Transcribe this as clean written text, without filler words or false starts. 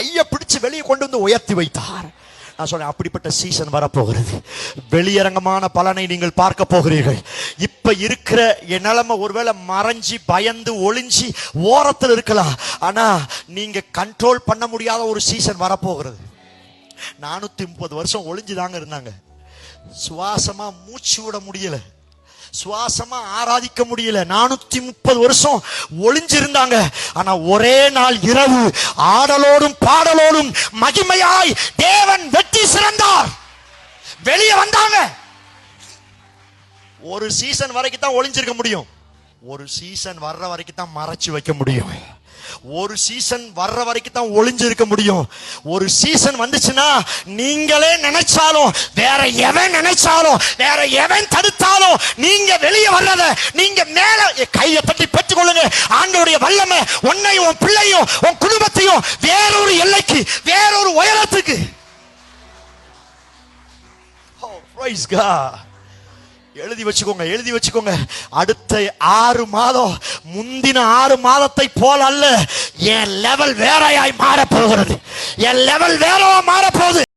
கையை பிடிச்சு வெளியே கொண்டு வந்து உயர்த்தி வைத்தார். நான் சொன்னேன், அப்படிப்பட்ட சீசன் வரப்போகிறது. வெளியரங்கமான பலனை நீங்கள் பார்க்க போகிறீர்கள். இப்ப இருக்கிற என் நிலைமை ஒருவேளை மறைஞ்சி பயந்து ஒளிஞ்சி ஓரத்தில் இருக்கலாம். ஆனா நீங்க கண்ட்ரோல் பண்ண முடியாத ஒரு சீசன் வரப்போகிறது. 430 வருஷம் ஒளிஞ்சுதாங்க இருந்தாங்க. சுவாசமா மூச்சு விட முடியல, சுவாசமா ஆராதிக்க முடியல. 430 வருஷம் ஒளிஞ்சிருந்தாங்க. ஆனா ஒரே நாள் இரவு ஆடலோடும் பாடலோடும் மகிமையாய் தேவன் வெற்றி சிறந்தார். வெளியே வந்தாங்க. ஒரு சீசன் வரைக்கும் தான் ஒளிஞ்சிருக்க முடியும். ஒரு சீசன் வர்ற வரைக்கும் தான் மறைச்சு வைக்க முடியும். ஒரு சீசன் வர்ற வரைக்கும் தான் ஒளிஞ்சிருக்க முடியும். ஒரு சீசன் வந்துச்சுன்னா நீங்களே நினைச்சாலும், வேற எவன் நினைச்சாலும், வேற எவன் தடுத்தாலும், நீங்க வெளியே வர்றத நீங்க மேல கையை தட்டி பெற்றுக்கொள்ளுங்க. ஆண்டவருடைய வல்லமை உன்னையும் உன் பிள்ளையும் உன் குடும்பத்தையும் வேறொரு எல்லைக்கு, வேறொரு உயரத்துக்கு. Oh, praise God. எழுதி வச்சுக்கோங்க, எழுதி வச்சுக்கோங்க. அடுத்த 6 மாதம் முந்தின 6 மாதத்தை போல அல்ல. என் லெவல் வேறையாய் மாற போகிறது. என் லெவல் வேறவா மாற போகுது.